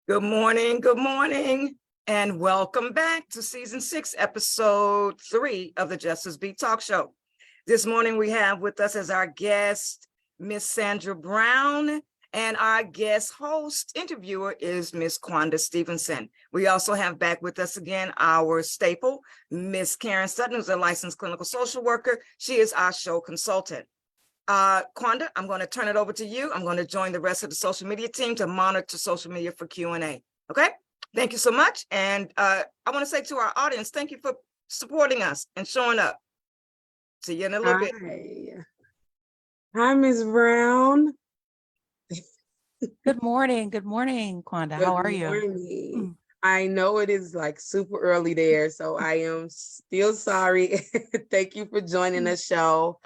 Good morning, and welcome back to season 6, episode 3 of the Justice Beat Talk Show. This morning we have with us as our guest, Miss Sandra Brown, and our guest host interviewer is Miss Quanda Stevenson. We also have back with us again our staple, Miss Karen Sutton, who's a licensed clinical social worker. She is our show consultant. Quanda, I'm going to turn it over to you. I'm going to join the rest of the social media team to monitor social media for Q&A. Okay, thank you so much. And I want to say to our audience, thank you for supporting us and showing up. See you in a little bit. Hi, Ms. Brown. Good morning, Quanda. How are you? I know it is like super early there, so I am still sorry. Thank you for joining the show.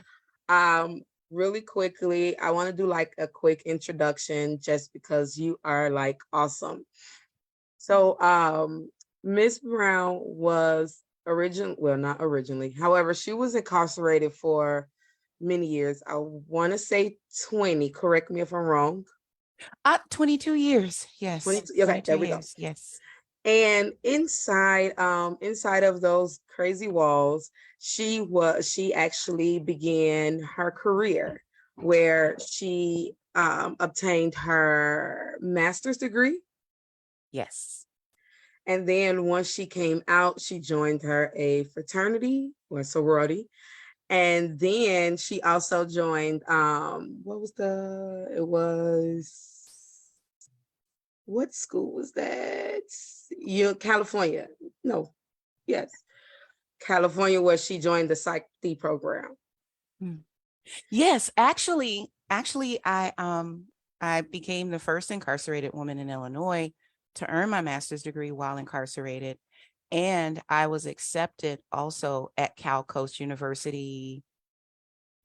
Really quickly, I want to do like a quick introduction just because you are like awesome. So Miss Brown was not originally, however, she was incarcerated for many years. I want to say 20, correct me if I'm wrong. 22 years, yes. 22, okay, there we go. Yes. And inside of those crazy walls, she actually began her career where she obtained her master's degree. Yes. And then once she came out, she joined a fraternity or sorority. And then she also joined, what school was that? California. No, yes. California, where she joined the Psych D program. Yes, actually, I became the first incarcerated woman in Illinois to earn my master's degree while incarcerated. And I was accepted also at Cal Coast University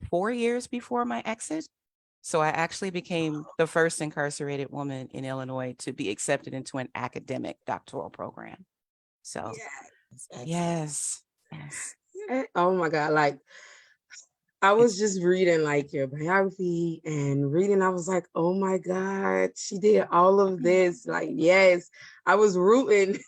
4 years before my exit. So I actually became the first incarcerated woman in Illinois to be accepted into an academic doctoral program. So yes. Oh my God. Like I was just reading like your biography and reading, I was like, oh my God, she did all of this. Like, yes, I was rooting.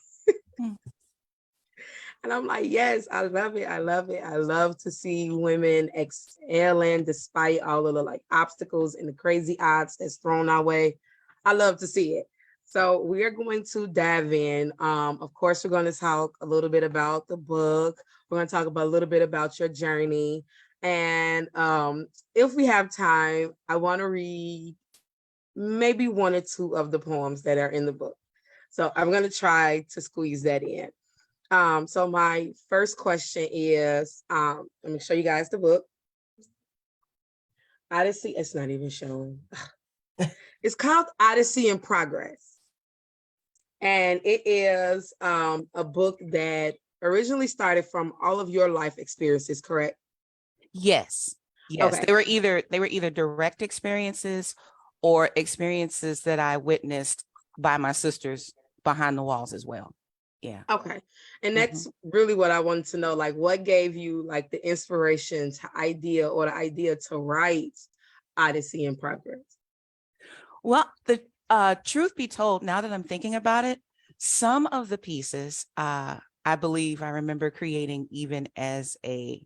And I'm like, yes, I love it. I love it. I love to see women excelling despite all of the like obstacles and the crazy odds that's thrown our way. I love to see it. So we are going to dive in. Of course, we're going to talk a little bit about the book. We're going to talk about a little bit about your journey. And if we have time, I want to read maybe one or two of the poems that are in the book. So I'm going to try to squeeze that in. So my first question is, let me show you guys the book. Odyssey, it's not even showing. It's called Odyssey in Progress. And it is a book that originally started from all of your life experiences, correct? Yes. Okay. They were either direct experiences or experiences that I witnessed by my sisters behind the walls as well. Yeah. Okay. And that's really what I wanted to know. Like, what gave you like the inspiration to idea to write Odyssey in Progress? Well, the truth be told, now that I'm thinking about it, some of the pieces I believe I remember creating even as a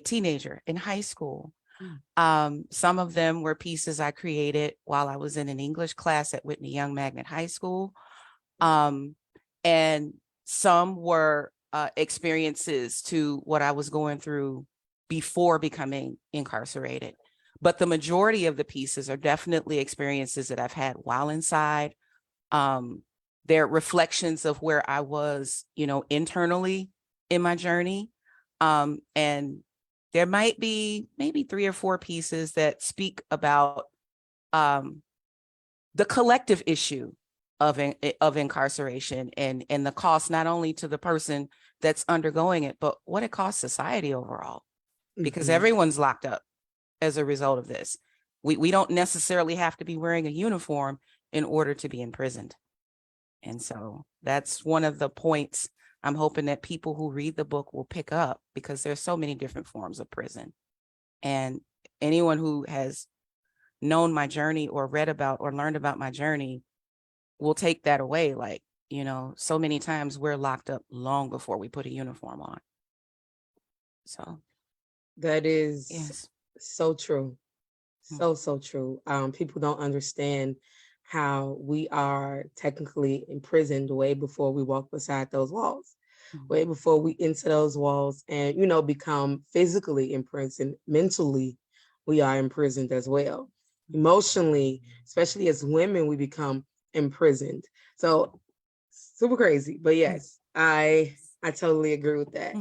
teenager in high school. Some of them were pieces I created while I was in an English class at Whitney Young Magnet High School. And some were experiences to what I was going through before becoming incarcerated. But the majority of the pieces are definitely experiences that I've had while inside. They're reflections of where I was, internally in my journey. And there might be maybe 3 or 4 pieces that speak about the collective issue of incarceration and the cost not only to the person that's undergoing it, but what it costs society overall, because everyone's locked up as a result of this. We don't necessarily have to be wearing a uniform in order to be imprisoned. And so that's one of the points I'm hoping that people who read the book will pick up, because there's so many different forms of prison. And anyone who has known my journey or read about or learned about my journey will take that away. Like, so many times we're locked up long before we put a uniform on. So that is yes. so true. So true. People don't understand how we are technically imprisoned way before we walk beside those walls, way before we enter those walls and, become physically imprisoned. Mentally, we are imprisoned as well. Emotionally, especially as women, we become imprisoned. So super crazy. But yes, I totally agree with that.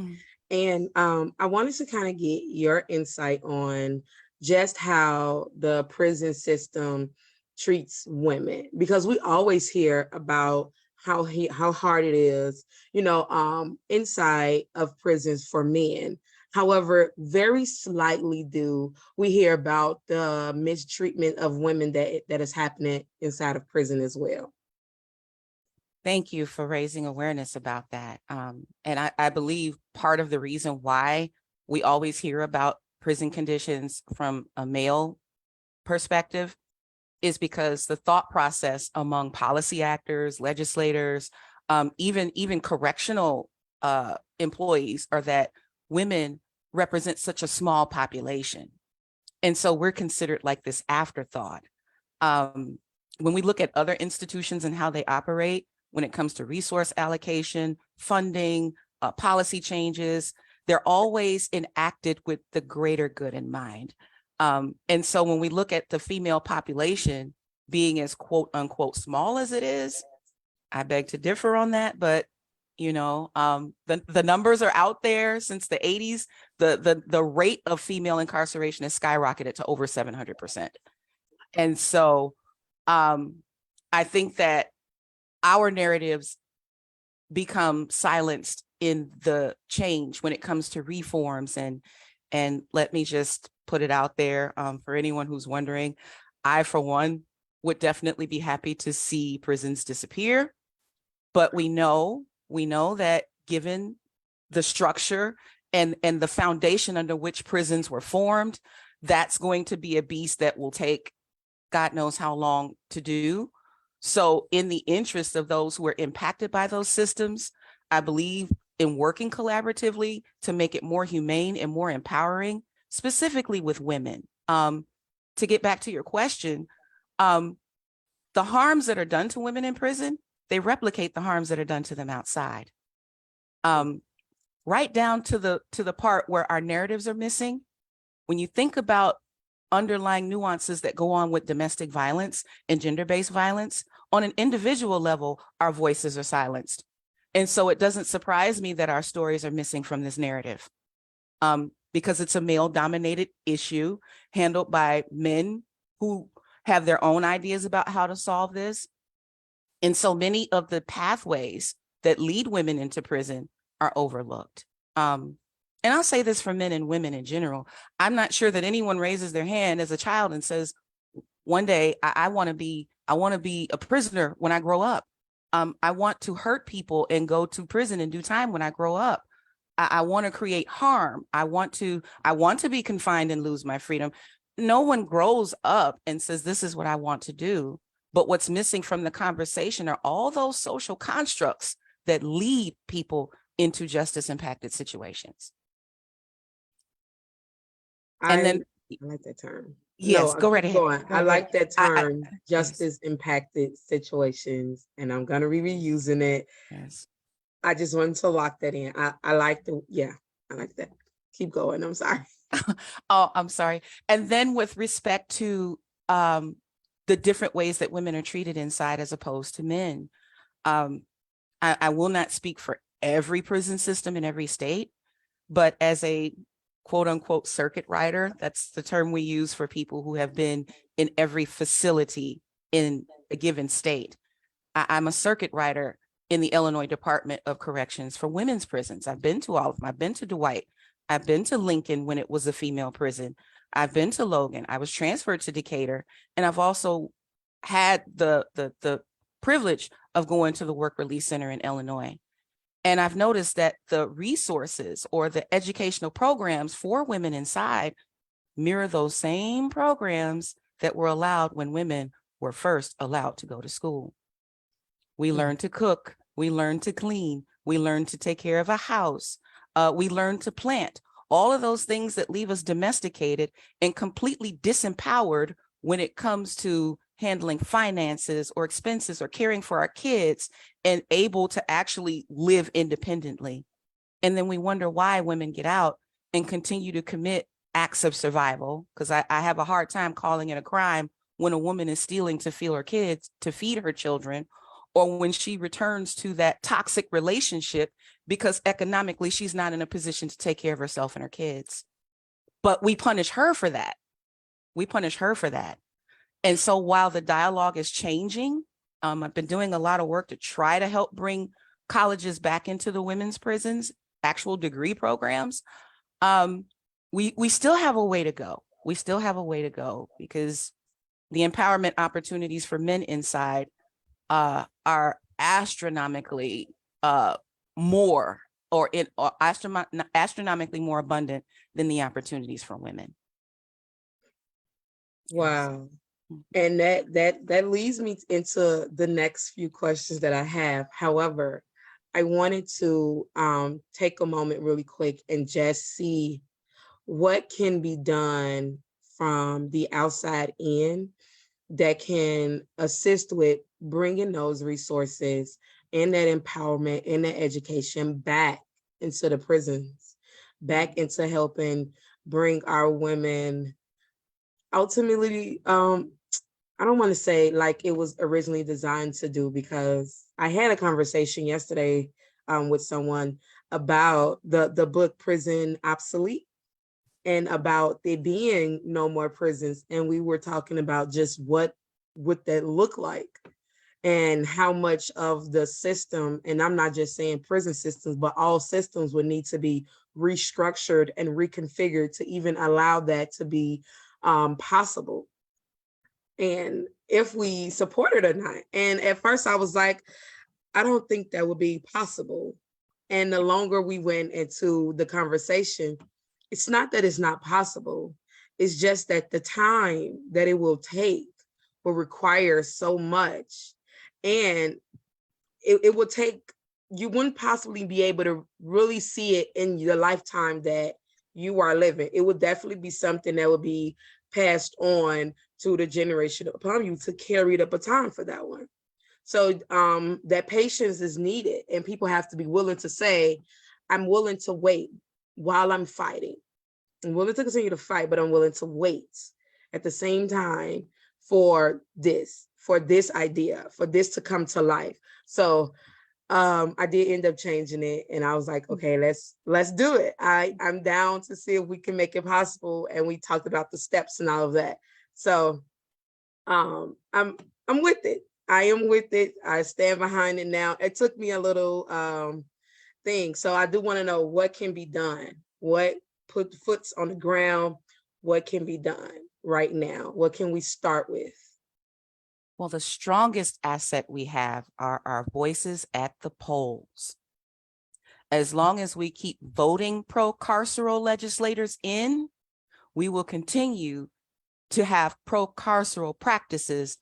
And I wanted to kind of get your insight on just how the prison system treats women, because we always hear about how hard it is, inside of prisons for men. However, very slightly do we hear about the mistreatment of women that is happening inside of prison as well. Thank you for raising awareness about that. And I believe part of the reason why we always hear about prison conditions from a male perspective is because the thought process among policy actors, legislators, even correctional employees are that women represent such a small population. And so we're considered like this afterthought. When we look at other institutions and how they operate, when it comes to resource allocation, funding, policy changes, they're always enacted with the greater good in mind. And so when we look at the female population being as quote unquote small as it is, I beg to differ on that, but the numbers are out there. Since the 80s, the rate of female incarceration has skyrocketed to over 700%. And so I think that our narratives become silenced in the change when it comes to reforms. And let me just put it out there for anyone who's wondering, I, for one, would definitely be happy to see prisons disappear. But we know that given the structure and the foundation under which prisons were formed, that's going to be a beast that will take God knows how long to do. So in the interest of those who are impacted by those systems, I believe in working collaboratively to make it more humane and more empowering, specifically with women. To get back to your question, the harms that are done to women in prison, they replicate the harms that are done to them outside. Right down to the part where our narratives are missing. When you think about underlying nuances that go on with domestic violence and gender-based violence, on an individual level, our voices are silenced. And so it doesn't surprise me that our stories are missing from this narrative, because it's a male-dominated issue handled by men who have their own ideas about how to solve this. And so many of the pathways that lead women into prison are overlooked. And I'll say this for men and women in general. I'm not sure that anyone raises their hand as a child and says, one day I want to be a prisoner when I grow up. I want to hurt people and go to prison and do time when I grow up. I want to create harm. I want to be confined and lose my freedom. No one grows up and says, this is what I want to do. But what's missing from the conversation are all those social constructs that lead people into justice impacted situations. I like that term. Yes, go right ahead. I like that term, justice impacted situations, and I'm going to be reusing it. Yes. I just wanted to lock that in. I like that. Keep going. I'm sorry. Oh, I'm sorry. And then with respect to the different ways that women are treated inside as opposed to men, I will not speak for every prison system in every state, but as a quote unquote circuit rider, that's the term we use for people who have been in every facility in a given state. I'm a circuit rider in the Illinois Department of Corrections for women's prisons. I've been to all of them. I've been to Dwight. I've been to Lincoln when it was a female prison. I've been to Logan. I was transferred to Decatur. And I've also had the privilege of going to the Work Release Center in Illinois. And I've noticed that the resources or the educational programs for women inside mirror those same programs that were allowed when women were first allowed to go to school. We learn to cook. We learn to clean. We learn to take care of a house. We learn to plant. All of those things that leave us domesticated and completely disempowered when it comes to handling finances or expenses or caring for our kids and able to actually live independently. And then we wonder why women get out and continue to commit acts of survival, because I have a hard time calling it a crime when a woman is stealing to feed her kids, to feed her children, or when she returns to that toxic relationship because economically she's not in a position to take care of herself and her kids. But we punish her for that. We punish her for that. And so while the dialogue is changing, I've been doing a lot of work to try to help bring colleges back into the women's prisons, actual degree programs. We still have a way to go. We still have a way to go because the empowerment opportunities for men inside are astronomically more or astronomically more abundant than the opportunities for women. Wow. And that leads me into the next few questions that I have. However, I wanted to take a moment really quick and just see what can be done from the outside in that can assist with bringing those resources and that empowerment and that education back into the prisons, back into helping bring our women ultimately, I don't want to say like it was originally designed to do, because I had a conversation yesterday with someone about the book Prison Obsolete and about there being no more prisons. And we were talking about just what would that look like and how much of the system, and I'm not just saying prison systems, but all systems would need to be restructured and reconfigured to even allow that to be possible. And if we support it or not. And at first I was like, I don't think that would be possible. And the longer we went into the conversation, it's not that it's not possible. It's just that the time that it will take will require so much. And it will take, you wouldn't possibly be able to really see it in your lifetime that you are living. It would definitely be something that would be passed on to the generation upon you to carry the baton for that one. So that patience is needed, and people have to be willing to say, I'm willing to wait while I'm fighting. I'm willing to continue to fight, but I'm willing to wait at the same time for this idea, for this to come to life. So I did end up changing it, and I was like, okay, let's do it. I'm down to see if we can make it possible. And we talked about the steps and all of that. So I'm with it. I am with it. I stand behind it now. It took me a little thing. So I do want to know what can be done. What put foots on the ground? What can be done right now? What can we start with? Well, the strongest asset we have are our voices at the polls. As long as we keep voting pro-carceral legislators in, we will continue to have pro-carceral practices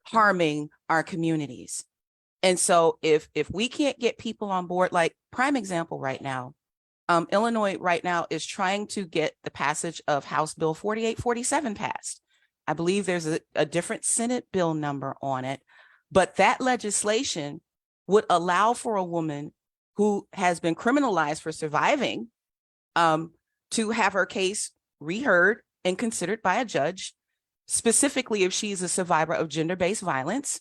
harming our communities. And so if we can't get people on board, like prime example right now, Illinois right now is trying to get the passage of House Bill 4847 passed. I believe there's a different Senate bill number on it, but that legislation would allow for a woman who has been criminalized for surviving to have her case reheard and considered by a judge, specifically if she's a survivor of gender-based violence,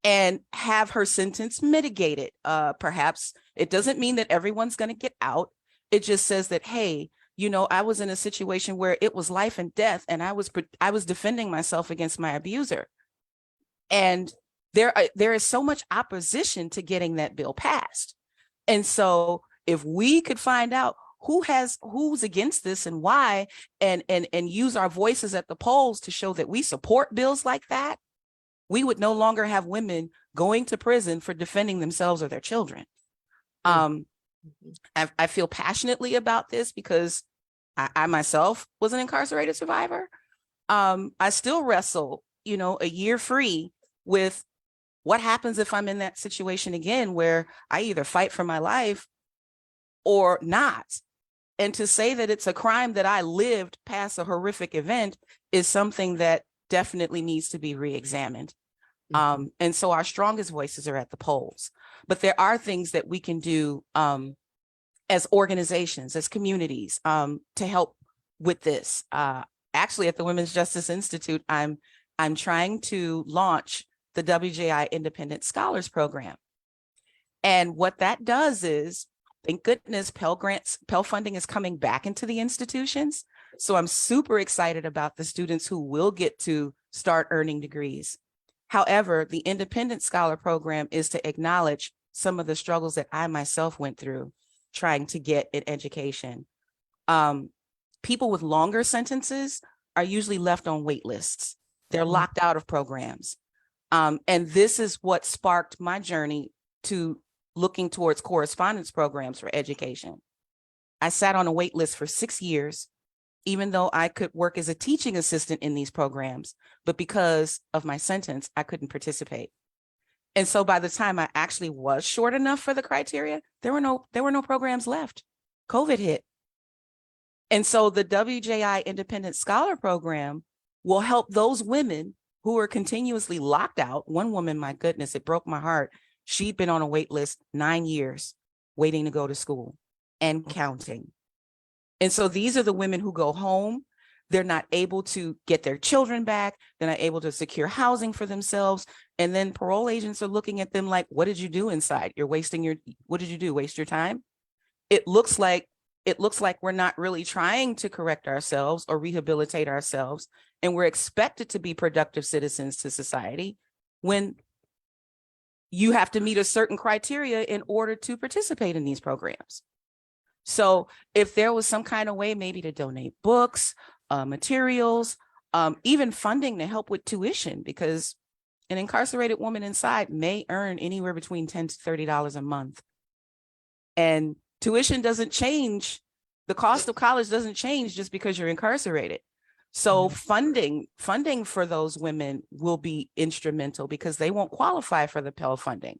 and have her sentence mitigated. Perhaps it doesn't mean that everyone's going to get out. It just says that, hey, you know, I was in a situation where it was life and death, and I was defending myself against my abuser. And there is so much opposition to getting that bill passed. And so if we could find out who's against this and why, and use our voices at the polls to show that we support bills like that, we would no longer have women going to prison for defending themselves or their children. I feel passionately about this because I myself was an incarcerated survivor. I still wrestle, a year free with What happens if I'm in that situation again where I either fight for my life or not? And to say that it's a crime that I lived past a horrific event is something that definitely needs to be re-examined. And so our strongest voices are at the polls. But there are things that we can do as organizations, as communities, to help with this. Actually, at the Women's Justice Institute, I'm trying to launch the WJI Independent Scholars Program. And what that does is, thank goodness, Pell funding is coming back into the institutions. So I'm super excited about the students who will get to start earning degrees. However, the Independent Scholar Program is to acknowledge some of the struggles that I myself went through trying to get an education. People with longer sentences are usually left on wait lists. They're locked out of programs. And this is what sparked my journey to looking towards correspondence programs for education. I sat on a wait list for 6 years, even though I could work as a teaching assistant in these programs, but because of my sentence, I couldn't participate. And so by the time I actually was short enough for the criteria, there were no programs left. COVID hit. And so the WJI Independent Scholar Program will help those women who are continuously locked out. One woman, my goodness, it broke my heart. She'd been on a wait list 9 years waiting to go to school and counting. And so these are the women who go home. They're not able to get their children back. They're not able to secure housing for themselves. And then parole agents are looking at them like, what did you do inside? You're wasting what did you do? Waste your time? It looks like we're not really trying to correct ourselves or rehabilitate ourselves. And we're expected to be productive citizens to society when you have to meet a certain criteria in order to participate in these programs. So if there was some kind of way maybe to donate books, materials, even funding to help with tuition, because an incarcerated woman inside may earn anywhere between $10 to $30 a month. And tuition doesn't change. The cost of college doesn't change just because you're incarcerated. So funding for those women will be instrumental because they won't qualify for the Pell funding.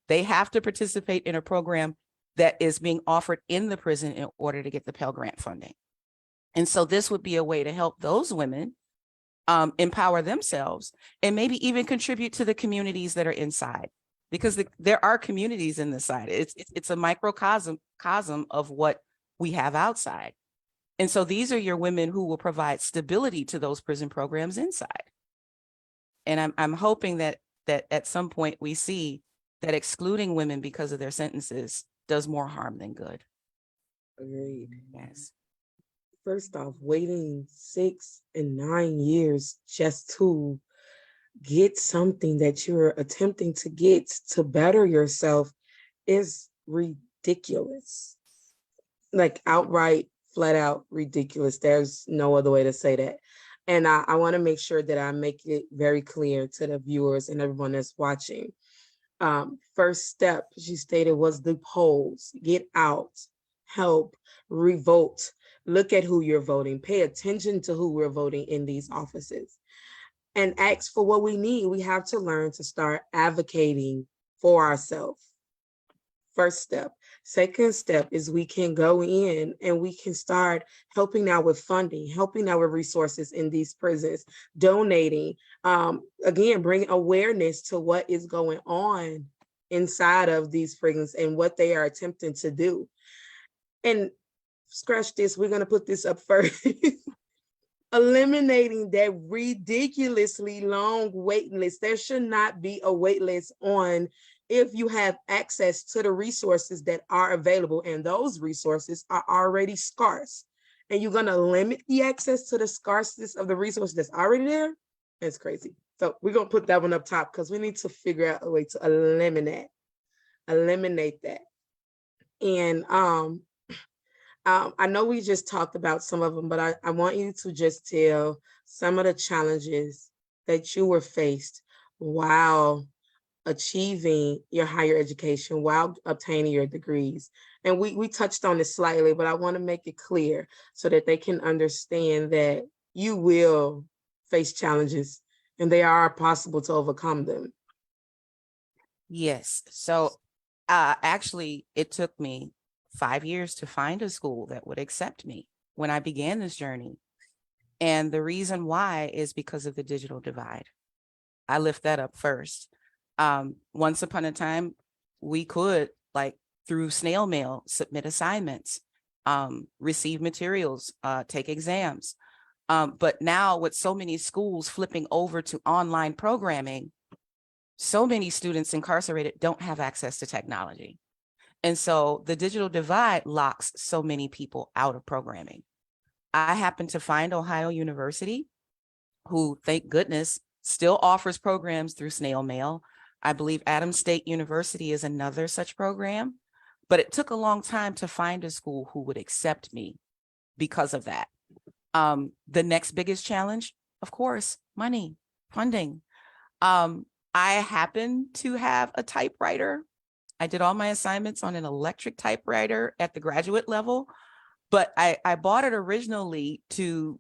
They have to participate in a program that is being offered in the prison in order to get the Pell Grant funding. And so this would be a way to help those women empower themselves and maybe even contribute to the communities that are inside, because there are communities in the side. It's a microcosm of what we have outside. And so these are your women who will provide stability to those prison programs inside. And I'm hoping that at some point we see that excluding women because of their sentences does more harm than good. Agreed. Yes. First off, waiting 6 and 9 years just to get something that you're attempting to get to better yourself is ridiculous. Like outright, flat out ridiculous. There's no other way to say that. And I want to make sure that I make it very clear to the viewers and everyone that's watching. First step, she stated, was the polls. Get out, help, revote. Look at who you're voting. Pay attention to who we're voting in these offices and ask for what we need. We have to learn to start advocating for ourselves. First step. Second step is we can go in and we can start helping out with funding, helping out with resources in these prisons, donating, again, bringing awareness to what is going on inside of these prisons and what they are attempting to do. And scratch this, we're going to put this up first. Eliminating that ridiculously long wait list. There should not be a wait list on if you have access to the resources that are available, and those resources are already scarce. And you're going to limit the access to the scarceness of the resource that's already there. It's crazy. So we're going to put that one up top because we need to figure out a way to eliminate that. And I know we just talked about some of them, but I want you to just tell some of the challenges that you were faced while achieving your higher education, while obtaining your degrees. And we touched on this slightly, but I want to make it clear so that they can understand that you will face challenges and they are possible to overcome them. Yes. So actually, it took me 5 years to find a school that would accept me when I began this journey. And the reason why is because of the digital divide. I lift that up first. Once upon a time, we could, like, through snail mail, submit assignments, receive materials, take exams. But now, with so many schools flipping over to online programming, so many students incarcerated don't have access to technology. And so the digital divide locks so many people out of programming. I happen to find Ohio University, who, thank goodness, still offers programs through snail mail. I believe Adams State University is another such program, but it took a long time to find a school who would accept me because of that. The next biggest challenge, of course, money, funding. I happen to have a typewriter. I did all my assignments on an electric typewriter at the graduate level, but I bought it originally to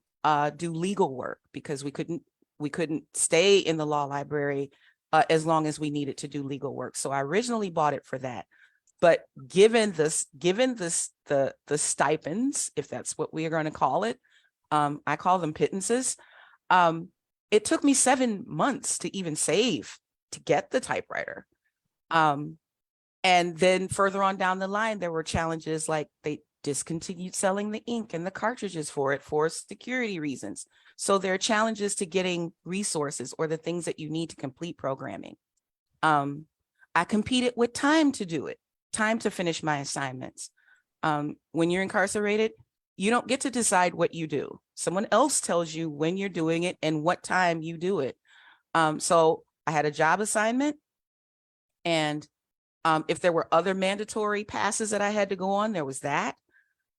do legal work because we couldn't stay in the law library as long as we needed to do legal work. So I originally bought it for that. But given the stipends, if that's what we are going to call it, I call them pittances. It took me 7 months to even save to get the typewriter. And then further on down the line, there were challenges like they discontinued selling the ink and the cartridges for it for security reasons. So there are challenges to getting resources or the things that you need to complete programming. I competed with time to do it, time to finish my assignments. When you're incarcerated, you don't get to decide what you do. Someone else tells you when you're doing it and what time you do it. So I had a job assignment, and if there were other mandatory passes that I had to go on, there was that.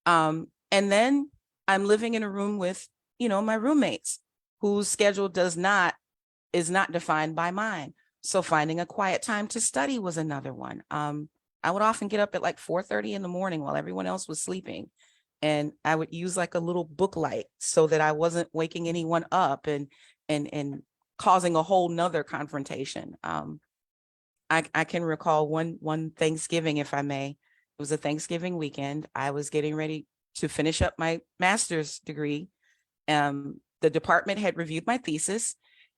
And then I'm living in a room with, my roommates whose schedule is not defined by mine. So finding a quiet time to study was another one. I would often get up at like 4:30 in the morning while everyone else was sleeping. And I would use like a little book light so that I wasn't waking anyone up and causing a whole nother confrontation. I can recall one Thanksgiving, if I may. It was a Thanksgiving weekend. I was getting ready to finish up my master's degree. The department had reviewed my thesis,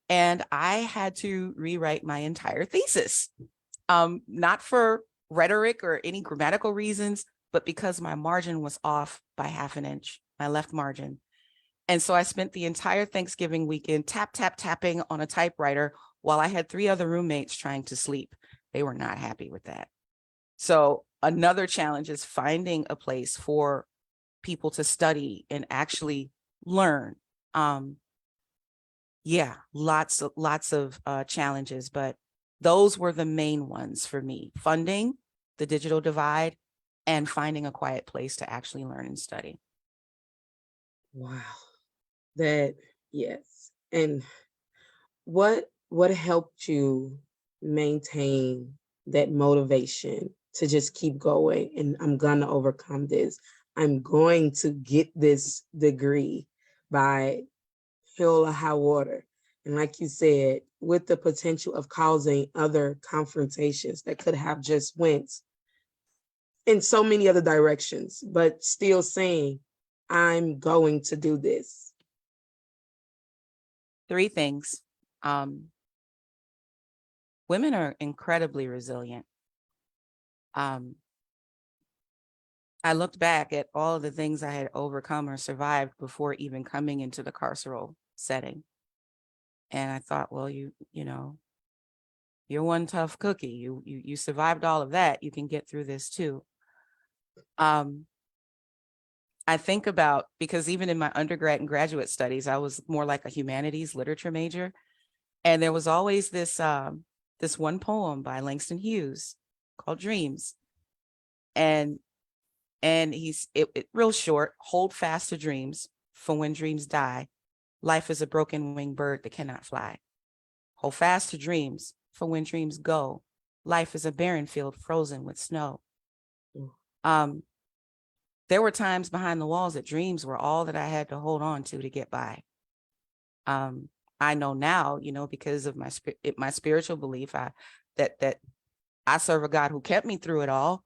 and I had to rewrite my entire thesis. Not for rhetoric or any grammatical reasons, but because my margin was off by 1/2 inch, my left margin. And so I spent the entire Thanksgiving weekend tapping on a typewriter while I had 3 other roommates trying to sleep. They were not happy with that. So another challenge is finding a place for people to study and actually learn. Lots of challenges, but those were the main ones for me: funding, the digital divide, and finding a quiet place to actually learn and study. Wow. Yes. And what helped you maintain that motivation to just keep going? And I'm gonna overcome this. I'm going to get this degree by hell or high water. And like you said, with the potential of causing other confrontations that could have just went in so many other directions, but still saying, I'm going to do this. 3 things. Women are incredibly resilient. I looked back at all of the things I had overcome or survived before even coming into the carceral setting. And I thought, well, you're one tough cookie. You survived all of that. You can get through this too. I think about, because even in my undergrad and graduate studies, I was more like a humanities literature major. And there was always this one poem by Langston Hughes called Dreams. And it real short: hold fast to dreams, for when dreams die, life is a broken winged bird that cannot fly. Hold fast to dreams, for when dreams go, life is a barren field frozen with snow. There were times behind the walls that dreams were all that I had to hold on to get by. I know now, because of my spiritual belief, that I serve a God who kept me through it all.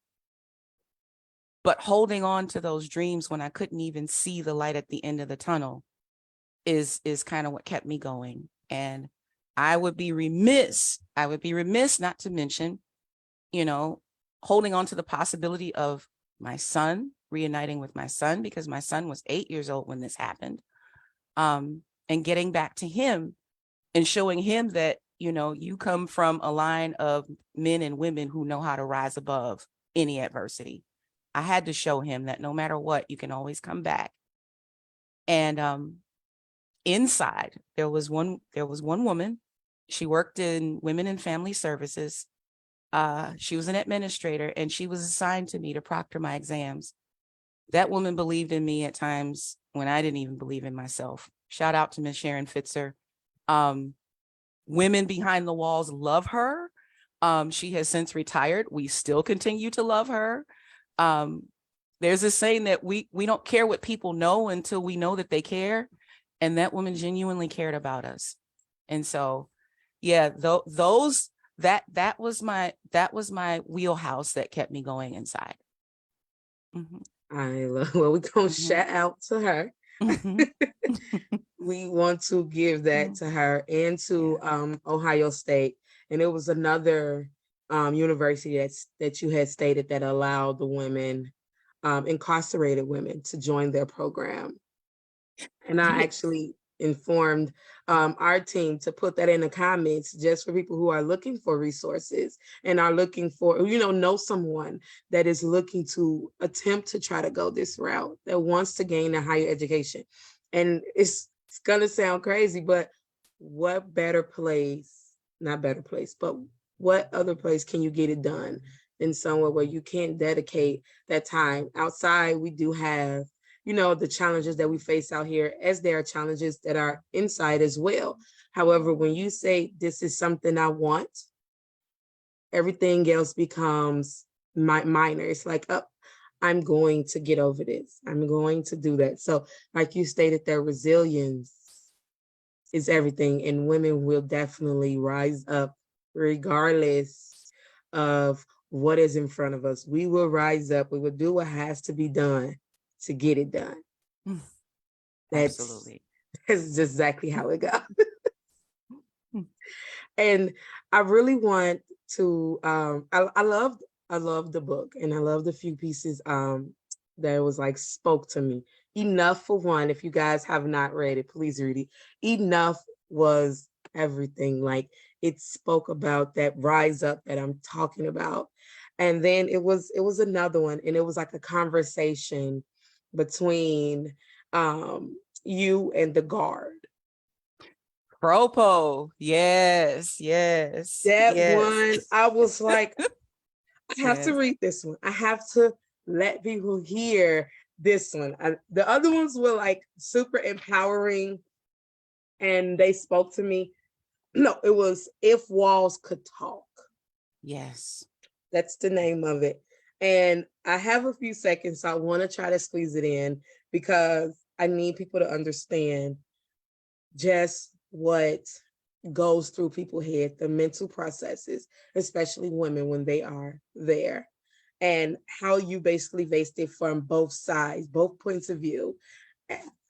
But holding on to those dreams when I couldn't even see the light at the end of the tunnel is kind of what kept me going. And I would be remiss not to mention, holding on to the possibility of my son, reuniting with my son, because my son was 8 years old when this happened. And getting back to him and showing him that, you come from a line of men and women who know how to rise above any adversity. I had to show him that no matter what, you can always come back. And inside, there was one woman. She worked in women and family services. She was an administrator, and she was assigned to me to proctor my exams. That woman believed in me at times when I didn't even believe in myself. Shout out to Miss Sharon Fitzer. Women behind the walls love her. She has since retired. We still continue to love her. There's a saying that we don't care what people know until we know that they care. And that woman genuinely cared about us. And so, yeah, that was my wheelhouse that kept me going inside. Mm-hmm. I love, well, we're going to shout out to her. Mm-hmm. We want to give that to her and to Ohio State. And it was another university that you had stated that allowed the women, incarcerated women, to join their program. And I actually informed our team to put that in the comments just for people who are looking for resources and are looking for, know someone that is looking to attempt to try to go this route, that wants to gain a higher education. And it's going to sound crazy, but what better place, not better place, but what other place can you get it done than somewhere where you can dedicate that time? Outside, we do have the challenges that we face out here, as there are challenges that are inside as well. However, when you say this is something I want, everything else becomes minor. It's like, oh, I'm going to get over this. I'm going to do that. So like you stated, their resilience is everything. And women will definitely rise up regardless of what is in front of us. We will rise up. We will do what has to be done to get it done. Absolutely. That's just exactly how it goes. And I really want to, I love the book, and I love the few pieces that was like spoke to me. Enough, for one, if you guys have not read it, please read it. Enough was everything. Like, it spoke about that rise up that I'm talking about. And then it was another one, and it was like a conversation between you and the guard. Propo, yes. That one, I was like, I have to read this one. I have to let people hear this one. The other ones were like super empowering, and they spoke to me. No, it was If Walls Could Talk. Yes. That's the name of it. And I have a few seconds, so I want to try to squeeze it in because I need people to understand just what goes through people's head, the mental processes, especially women when they are there, and how you basically faced it from both sides, both points of view.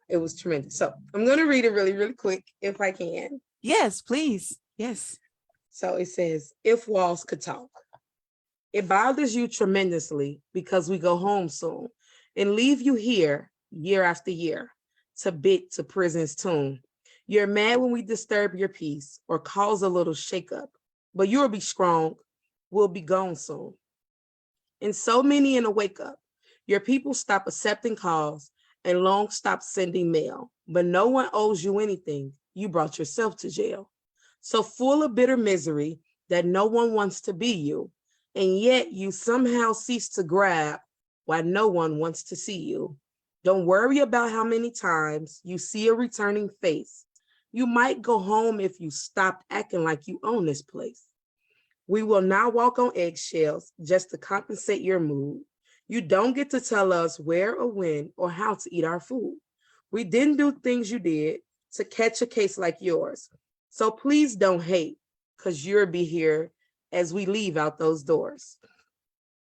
It was tremendous. So I'm going to read it really, really quick if I can. Yes, please. Yes. So it says, if walls could talk. It bothers you tremendously because we go home soon and leave you here year after year to bit to prison's tomb. You're mad when we disturb your peace or cause a little shakeup, but you'll be strong. We'll be gone soon. And so many in a wake up, your people stop accepting calls and long stop sending mail, but no one owes you anything. You brought yourself to jail. So full of bitter misery that no one wants to be you, and yet you somehow cease to grab while no one wants to see you. Don't worry about how many times you see a returning face. You might go home if you stopped acting like you own this place. We will now walk on eggshells just to compensate your mood. You don't get to tell us where or when or how to eat our food. We didn't do things you did to catch a case like yours. So please don't hate, because you'll be here as we leave out those doors.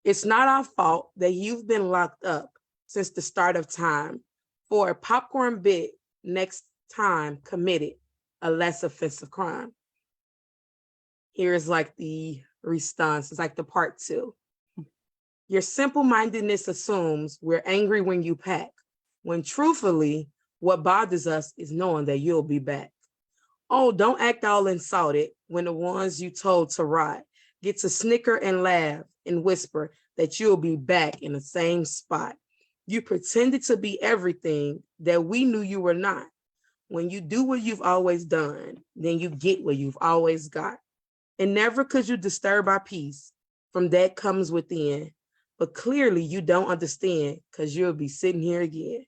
It's not our fault that you've been locked up since the start of time for a popcorn bit next time committed a less offensive crime. Here's like the response. It's like the part 2. Your simple-mindedness assumes we're angry when you pack, when truthfully, what bothers us is knowing that you'll be back. Oh, don't act all insulted when the ones you told to ride get to snicker and laugh and whisper that you'll be back in the same spot. You pretended to be everything that we knew you were not. When you do what you've always done, then you get what you've always got. And never could you disturb our peace. From that comes within. But clearly you don't understand because you'll be sitting here again.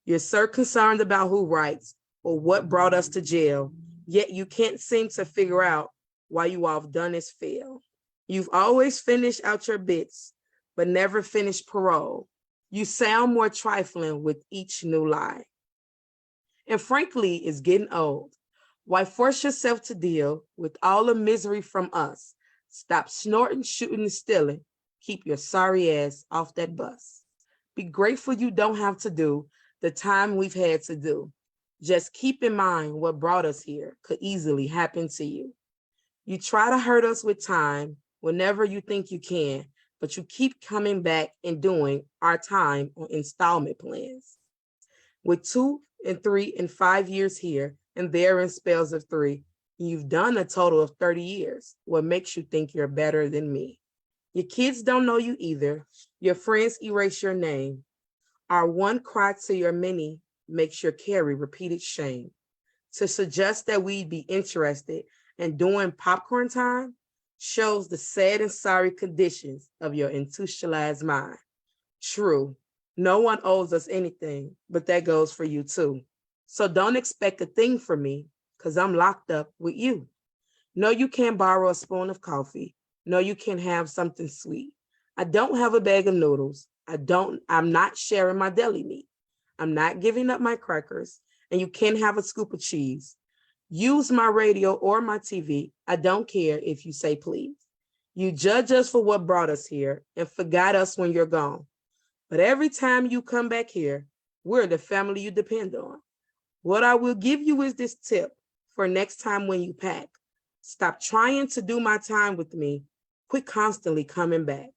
You're so concerned about who writes or what brought us to jail, yet you can't seem to figure out why you all have done is fail. You've always finished out your bits, but never finished parole. You sound more trifling with each new lie. And frankly, it's getting old. Why force yourself to deal with all the misery from us? Stop snorting, shooting, and stealing. Keep your sorry ass off that bus. Be grateful you don't have to do the time we've had to do. Just keep in mind what brought us here could easily happen to you. You try to hurt us with time whenever you think you can, but you keep coming back and doing our time on installment plans. With 2 and 3 and 5 years here and there in spells of 3, you've done a total of 30 years. What makes you think you're better than me? Your kids don't know you either. Your friends erase your name. Our one cry to your many makes your carry repeated shame. To suggest that we'd be interested in doing popcorn time shows the sad and sorry conditions of your institutionalized mind. True, no one owes us anything, but that goes for you too. So don't expect a thing from me because I'm locked up with you. No, you can't borrow a spoon of coffee. No, you can't have something sweet. I don't have a bag of noodles. I'm not sharing my deli meat. I'm not giving up my crackers, and you can't have a scoop of cheese. Use my radio or my TV. I don't care if you say please. You judge us for what brought us here and forgot us when you're gone. But every time you come back here, we're the family you depend on. What I will give you is this tip for next time when you pack. Stop trying to do my time with me. Quit constantly coming back.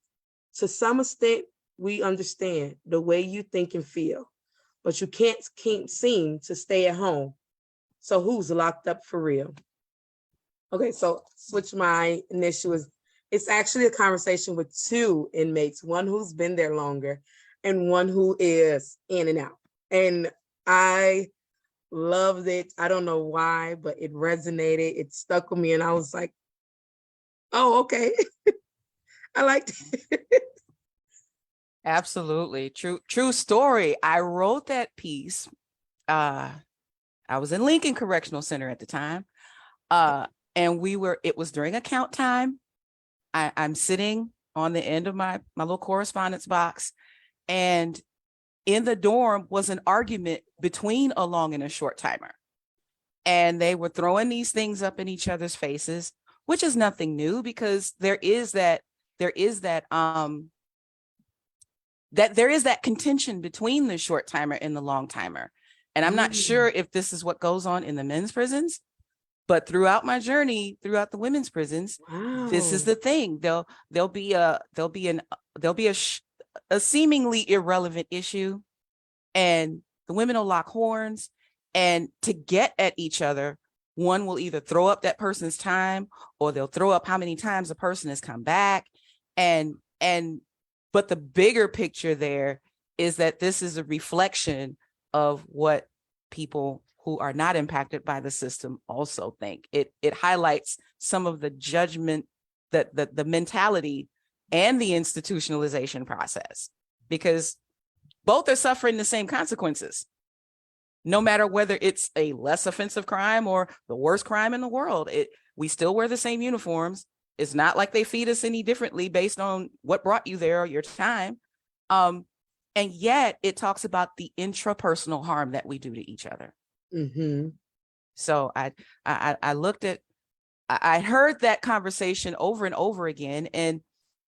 To some extent, we understand the way you think and feel, but you can't seem to stay at home. So who's locked up for real? Okay, so switch my initial. It's actually a conversation with 2 inmates, one who's been there longer and one who is in and out. And I loved it. I don't know why, but it resonated. It stuck with me. And I was like, oh, okay. I liked it. Absolutely. True story. I wrote that piece. I was in Lincoln Correctional Center at the time. And it was during account time. I'm sitting on the end of my little correspondence box, and in the dorm was an argument between a long and a short timer. And they were throwing these things up in each other's faces, which is nothing new because there is that contention between the short timer and the long timer. And I'm not sure if this is what goes on in the men's prisons, but throughout my journey, throughout the women's prisons, this is the thing. There'll be a seemingly irrelevant issue, and the women will lock horns, and to get at each other, one will either throw up that person's time, or they'll throw up how many times the person has come back. But the bigger picture there is that this is a reflection of what people who are not impacted by the system also think. It highlights some of the judgment, that the mentality and the institutionalization process, because both are suffering the same consequences, no matter whether it's a less offensive crime or the worst crime in the world. We still wear the same uniforms. It's not like they feed us any differently based on what brought you there or your time. And yet it talks about the intrapersonal harm that we do to each other. Mm-hmm. So I looked at I heard that conversation over and over again. And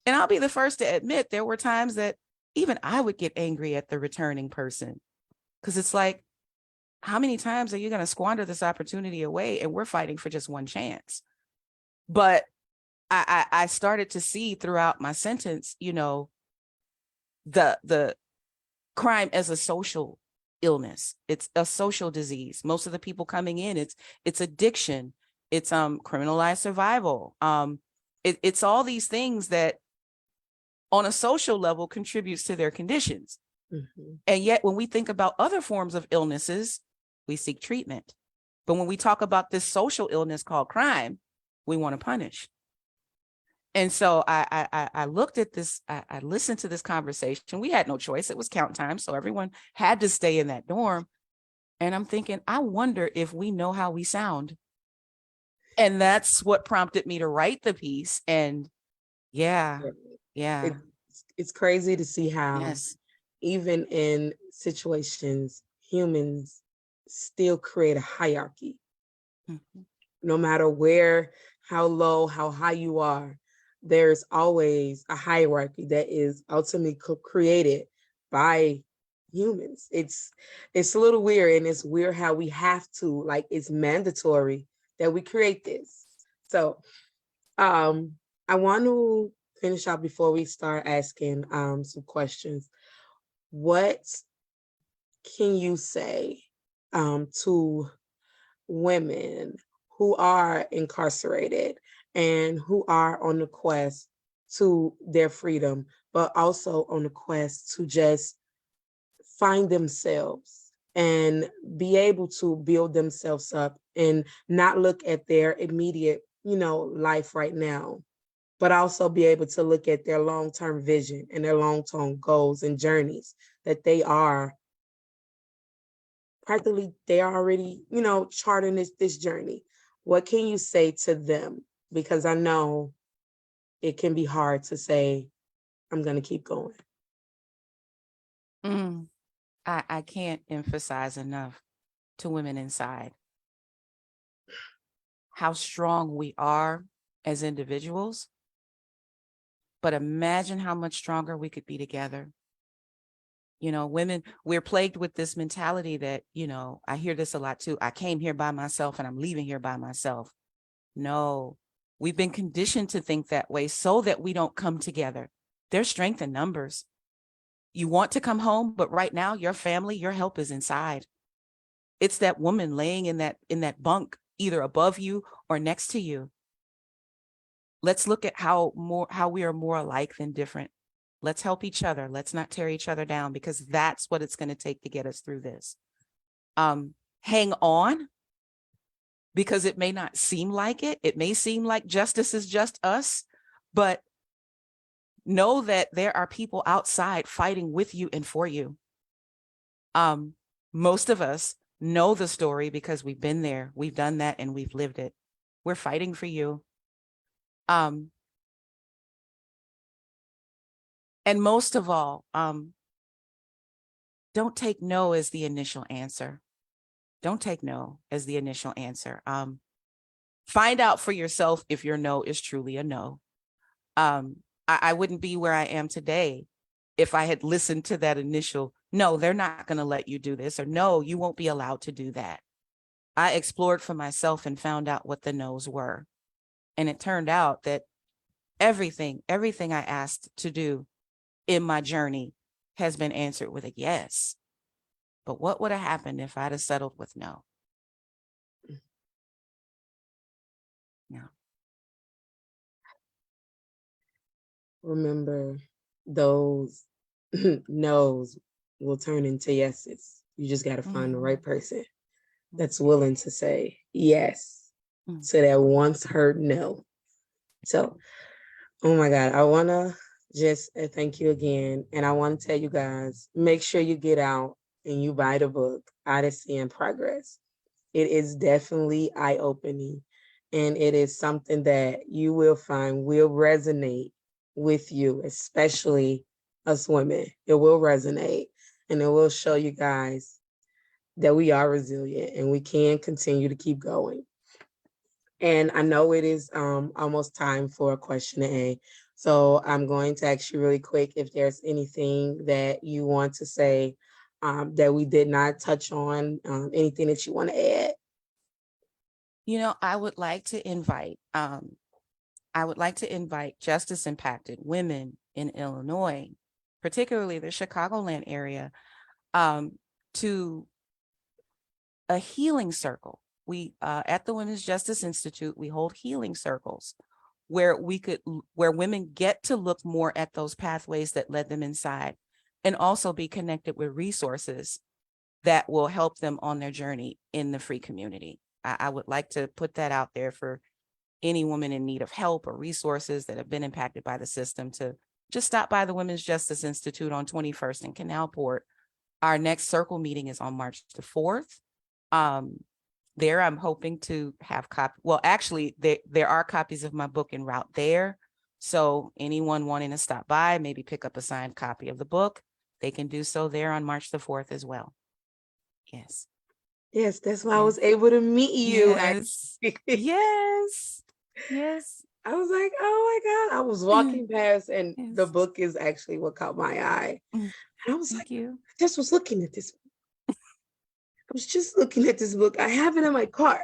I'll be the first to admit there were times that even I would get angry at the returning person. Because it's like, how many times are you going to squander this opportunity away? And we're fighting for just one chance. But I started to see throughout my sentence, you know, the crime as a social illness. It's a social disease. Most of the people coming in, it's addiction, it's criminalized survival. It's all these things that on a social level contributes to their conditions. Mm-hmm. And yet when we think about other forms of illnesses, we seek treatment. But when we talk about this social illness called crime, we want to punish. And so I looked at this, I listened to this conversation. We had no choice. It was count time. So everyone had to stay in that dorm. And I'm thinking, I wonder if we know how we sound. And that's what prompted me to write the piece. And yeah. It's crazy to see how yes. even in situations, humans still create a hierarchy. Mm-hmm. No matter where, how low, how high you are, there's always a hierarchy that is ultimately created by humans. It's a little weird, and it's weird how we have to, like, it's mandatory that we create this. So I want to finish out before we start asking some questions. What can you say to women who are incarcerated and who are on the quest to their freedom, but also on the quest to just find themselves and be able to build themselves up and not look at their immediate, life right now, but also be able to look at their long-term vision and their long-term goals and journeys that they are practically, they are already, charting this journey. What can you say to them? Because I know it can be hard to say, I'm going to keep going. I can't emphasize enough to women inside how strong we are as individuals, but imagine how much stronger we could be together. Women, we're plagued with this mentality that, I hear this a lot too. I came here by myself and I'm leaving here by myself. No, we've been conditioned to think that way so that we don't come together. There's strength in numbers. You want to come home, but right now your family, your help is inside. It's that woman laying in that bunk, either above you or next to you. Let's look at how we are more alike than different. Let's help each other. Let's not tear each other down, because that's what it's going to take to get us through this. Hang on, because it may not seem like it. It may seem like justice is just us, but know that there are people outside fighting with you and for you. Most of us know the story because we've been there, we've done that, and we've lived it. We're fighting for you. And most of all, don't take no as the initial answer. Don't take no as the initial answer. Find out for yourself if your no is truly a no. I wouldn't be where I am today if I had listened to that initial, no, they're not going to let you do this, or no, you won't be allowed to do that. I explored for myself and found out what the no's were. And it turned out that everything I asked to do in my journey has been answered with a yes. But what would have happened if I'd have settled with no? No. Remember, those no's will turn into yeses. You just got to find the right person that's willing to say yes to that once heard no. So, oh my God, I want to just thank you again. And I want to tell you guys, make sure you get out and you buy the book, Odyssey in Progress. It is definitely eye-opening, and it is something that you will find will resonate with you, especially us women. It will resonate, and it will show you guys that we are resilient and we can continue to keep going. And I know it is almost time for a question and A. So I'm going to ask you really quick if there's anything that you want to say that we did not touch on, anything that you want to add. I would like to invite justice impacted women in Illinois, particularly the Chicagoland area, to a healing circle. We at the Women's Justice Institute, we hold healing circles where women get to look more at those pathways that led them inside, and also be connected with resources that will help them on their journey in the free community. I would like to put that out there for any woman in need of help or resources that have been impacted by the system, to just stop by the Women's Justice Institute on 21st and Canalport. Our next circle meeting is on March the 4th. There I'm hoping to have actually there are copies of my book en route there. So anyone wanting to stop by, maybe pick up a signed copy of the book, they can do so there on March the 4th as well. Yes. Yes, that's why I was able to meet you. Yes. Yes. Yes. I was like, oh my God. I was walking past and Yes. the book is actually what caught my eye. And I was Thank you. I just was looking at this. I was just looking at this book. I have it in my cart.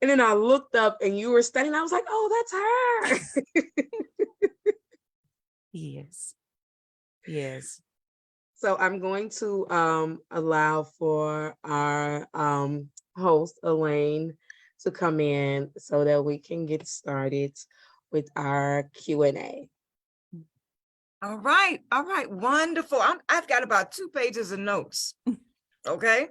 And then I looked up and you were studying. I was like, oh, that's her. Yes. Yes. So I'm going to allow for our host, Elaine, to come in so that we can get started with our Q&A. All right. Wonderful. I've got about 2 pages of notes. Okay.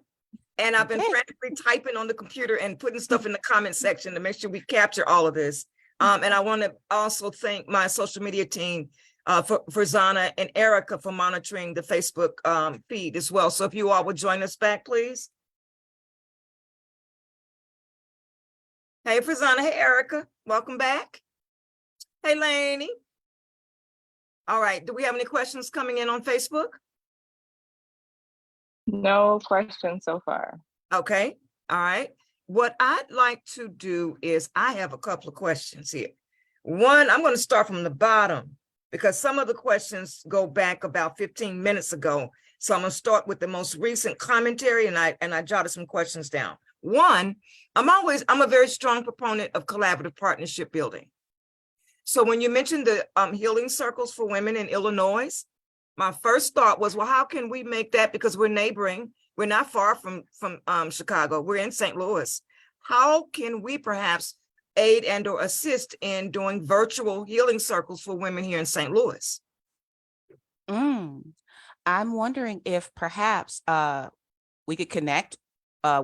And I've been frantically typing on the computer and putting stuff in the comment section to make sure we capture all of this. And I want to also thank my social media team, for Zana and Erica, for monitoring the Facebook feed as well. So if you all would join us back, please. Hey, Frizana. Hey, Erica. Welcome back. Hey, Lainey. All right. Do we have any questions coming in on Facebook? No questions so far. Okay. All right. What I'd like to do is I have a couple of questions here. One, I'm going to start from the bottom because some of the questions go back about 15 minutes ago. So I'm going to start with the most recent commentary, and I jotted some questions down. One, I'm a very strong proponent of collaborative partnership building. So when you mentioned the healing circles for women in Illinois, my first thought was, well, how can we make that, because we're neighboring, we're not far from Chicago, we're in St. Louis. How can we perhaps aid and or assist in doing virtual healing circles for women here in St. Louis? I'm wondering if perhaps we could connect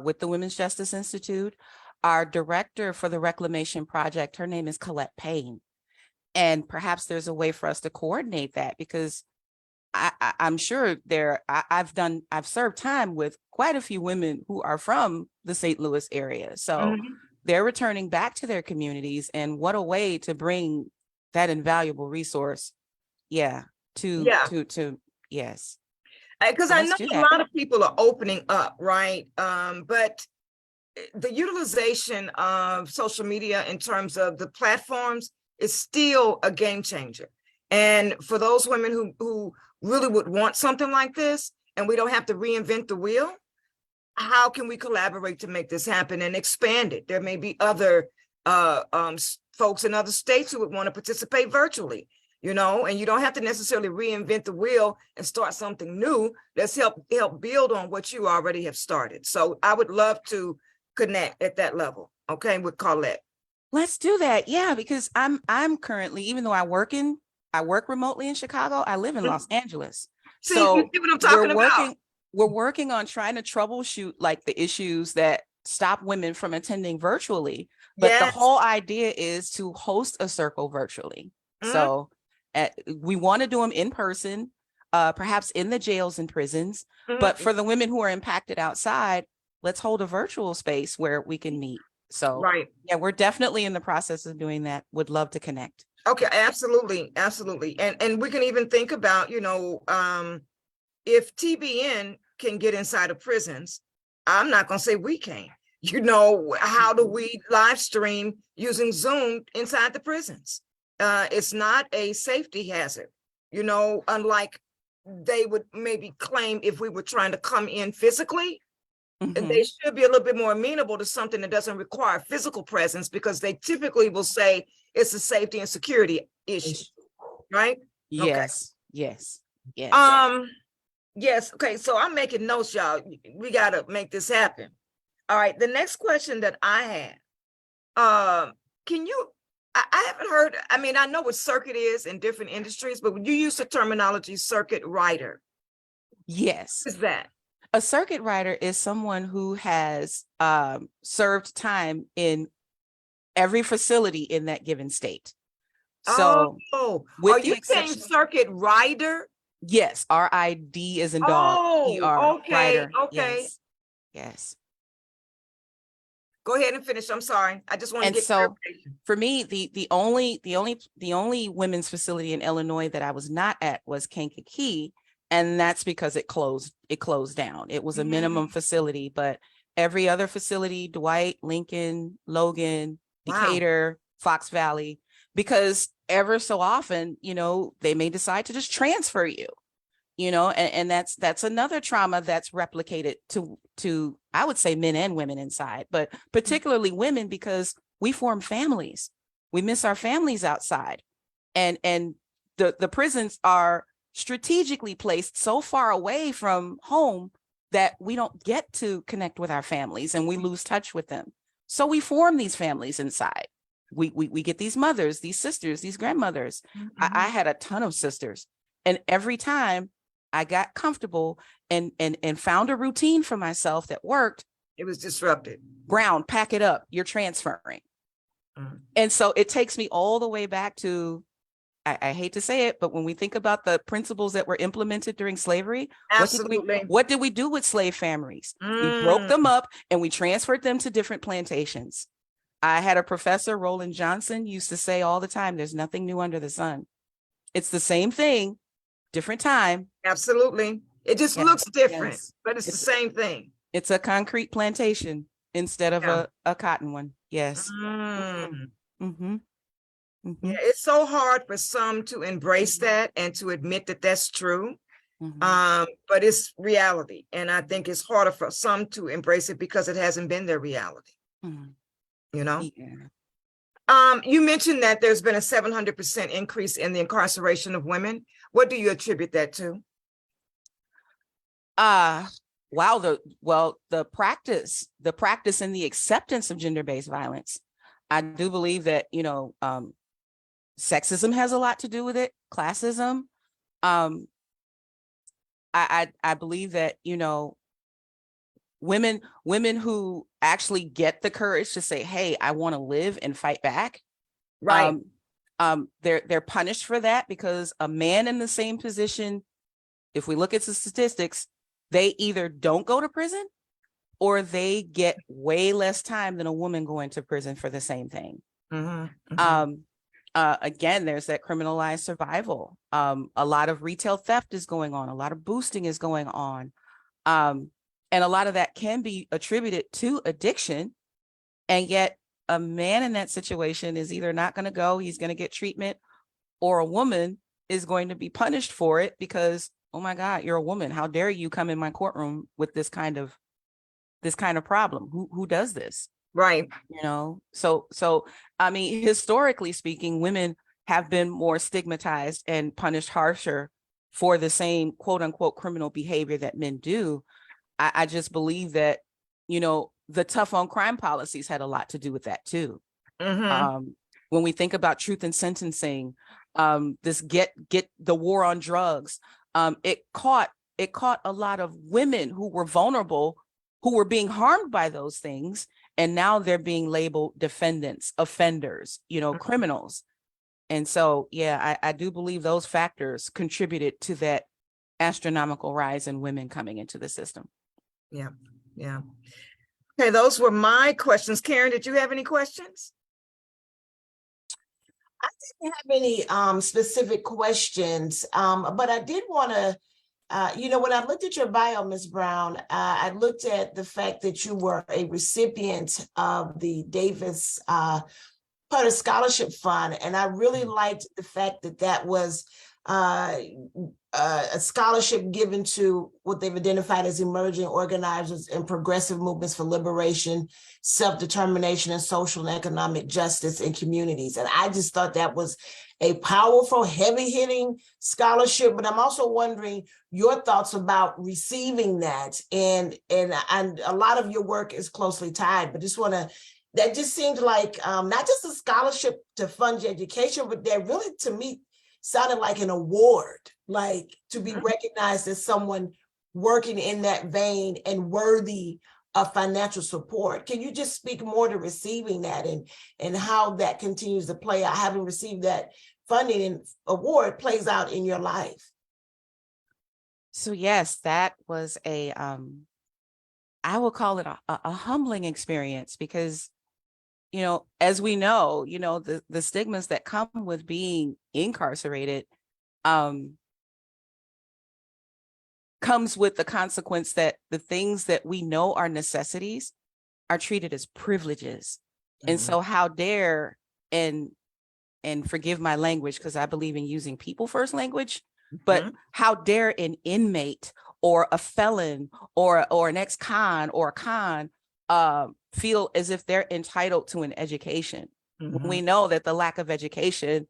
with the Women's Justice Institute. Our director for the Reclamation Project, her name is Colette Payne. And perhaps there's a way for us to coordinate that, because I'm sure I've served time with quite a few women who are from the St. Louis area. So they're returning back to their communities, and what a way to bring that invaluable resource. Yes. Because I know a lot of people are opening up, right? But the utilization of social media in terms of the platforms is still a game changer. And for those women who really would want something like this, and we don't have to reinvent the wheel, how can we collaborate to make this happen and expand it? There may be other folks in other states who would want to participate virtually, and you don't have to necessarily reinvent the wheel and start something new. Let's help build on what you already have started. So I would love to connect at that level, okay, with Colette. Let's do that. Yeah, because I'm currently, even though I work remotely in Chicago, I live in Los Angeles. See, so you see what I'm talking about? We're working on trying to troubleshoot like the issues that stop women from attending virtually. But the whole idea is to host a circle virtually. So we want to do them in person, perhaps in the jails and prisons. But for the women who are impacted outside, let's hold a virtual space where we can meet. So yeah, we're definitely in the process of doing that. Would love to connect. Okay, absolutely. And we can even think about, if TBN can get inside of prisons, I'm not going to say we can't. You know, how do we live stream using Zoom inside the prisons? It's not a safety hazard, you know, unlike they would maybe claim if we were trying to come in physically. And Mhm. they should be a little bit more amenable to something that doesn't require physical presence, because they typically will say it's a safety and security issue, right? Yes, yes, yes. Yes. Okay. So I'm making notes, y'all. We got to make this happen. All right. The next question that I had, can you, I haven't heard, I mean, I know what circuit is in different industries, but when you use the terminology circuit rider, Yes. what is that? A circuit rider is someone who has served time in every facility in that given state. So Oh, with are the you saying exception, circuit rider? yes, RID is in dog, Oh, ER, okay. rider. Okay. Yes, yes. Go ahead and finish. I'm sorry. I just want to And get so clarification. for me, the only women's facility in Illinois that I was not at was Kankakee, and that's because it closed down. It was a minimum facility, but every other facility, Dwight, Lincoln, Logan, Wow. Decatur, Fox Valley, because ever so often, you know, they may decide to just transfer you, you know, and that's another trauma that's replicated to I would say men and women inside, but particularly women, because we form families. We miss our families outside. And the prisons are strategically placed so far away from home that we don't get to connect with our families and we lose touch with them. So we form these families inside. We get these mothers, these sisters, these grandmothers. I had a ton of sisters. And every time I got comfortable and found a routine for myself that worked, It was disrupted. Brown, pack it up, you're transferring. And so it takes me all the way back to, I hate to say it, but when we think about the principles that were implemented during slavery, Absolutely. what did we do with slave families? We broke them up and we transferred them to different plantations. I had a professor, Roland Johnson, used to say all the time, there's nothing new under the sun. It's the same thing, different time. Absolutely. It just Yes, looks different, yes. but it's the same thing. It's a concrete plantation instead of Yeah. a cotton one. Yes. Mm. Mm-hmm. Mm-hmm. Yeah, it's so hard for some to embrace that and to admit that that's true. Mm-hmm. But it's reality. And I think it's harder for some to embrace it because it hasn't been their reality, Mm-hmm. you know? Yeah. You mentioned that there's been a 700% increase in the incarceration of women. What do you attribute that to? Wow. The practice and the acceptance of gender-based violence. I do believe that, you know, sexism has a lot to do with it. Classism. I believe that, you know, women who actually get the courage to say, hey, I want to live and fight back. Right. They're punished for that, because a man in the same position, if we look at the statistics, they either don't go to prison or they get way less time than a woman going to prison for the same thing. Again, there's that criminalized survival. A lot of retail theft is going on. A lot of boosting is going on. And a lot of that can be attributed to addiction. And yet a man in that situation is either not going to go, he's going to get treatment, or a woman is going to be punished for it because, oh my God, you're a woman. How dare you come in my courtroom with this kind of problem? Who does this? Right. You know, so I mean, historically speaking, women have been more stigmatized and punished harsher for the same quote unquote criminal behavior that men do. I just believe that, you know, the tough on crime policies had a lot to do with that too. When we think about truth in sentencing, this get the war on drugs, it caught a lot of women who were vulnerable, who were being harmed by those things, and now they're being labeled defendants, offenders, you know, criminals. And so, yeah, I do believe those factors contributed to that astronomical rise in women coming into the system. Yeah. Yeah. Okay, those were my questions. Karen, did you have any questions? I didn't have any specific questions, but I did want to when I looked at your bio, Ms. Brown, I looked at the fact that you were a recipient of the Davis Potter Scholarship Fund, and I really liked the fact that that was a scholarship given to what they've identified as emerging organizers and progressive movements for liberation, self-determination, and social and economic justice in communities. And I just thought that was a powerful, heavy-hitting scholarship. But I'm also wondering your thoughts about receiving that. And a lot of your work is closely tied, but that just seemed like not just a scholarship to fund your education, but that really, to me, sounded like an award, like to be recognized as someone working in that vein and worthy of financial support. Can you just speak more to receiving that and how that continues to play out, having received that funding and award plays out in your life? So yes, that was I will call it a humbling experience because, as we know, the stigmas that come with being incarcerated comes with the consequence that the things that we know are necessities are treated as privileges. And so how dare, and forgive my language because I believe in using people first language, but how dare an inmate or a felon or an ex-con or a con feel as if they're entitled to an education. When we know that the lack of education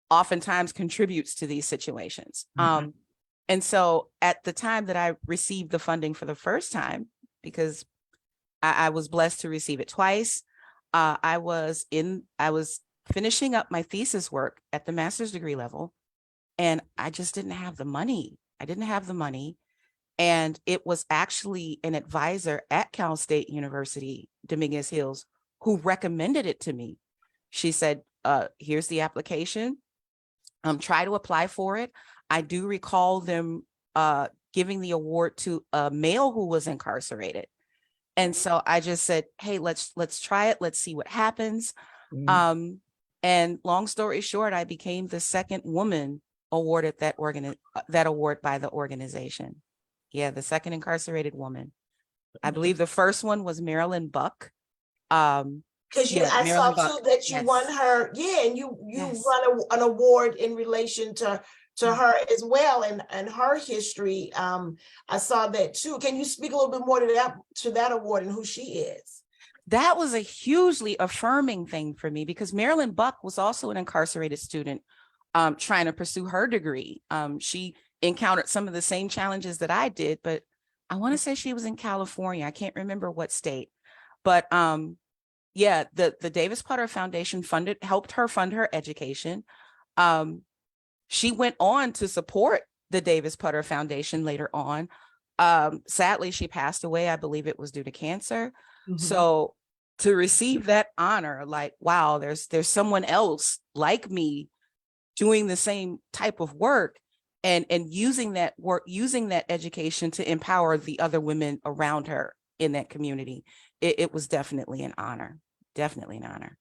oftentimes contributes to these situations. And so at the time that I received the funding for the first time, because I was blessed to receive it twice, I was finishing up my thesis work at the master's degree level, and I just didn't have the money. And it was actually an advisor at Cal State University, Dominguez Hills, who recommended it to me. She said, here's the application. Try to apply for it. I do recall them giving the award to a male who was incarcerated. And so I just said, hey, let's try it. Let's see what happens. And long story short, I became the second woman awarded that award by the organization. Yeah, the second incarcerated woman. I believe the first one was Marilyn Buck. Because I saw too that you won her, and you won an award in relation to her as well, and her history. I saw that too. Can you speak a little bit more to that award and who she is? That was a hugely affirming thing for me because Marilyn Buck was also an incarcerated student trying to pursue her degree. She encountered some of the same challenges that I did, but I want to say she was in California. I can't remember what state, but the Davis Potter Foundation helped her fund her education. She went on to support the Davis Potter Foundation later on. Sadly, she passed away. I believe it was due to cancer. So to receive that honor, like, wow, there's someone else like me doing the same type of work and using that education to empower the other women around her in that community. It was definitely an honor. Definitely an honor.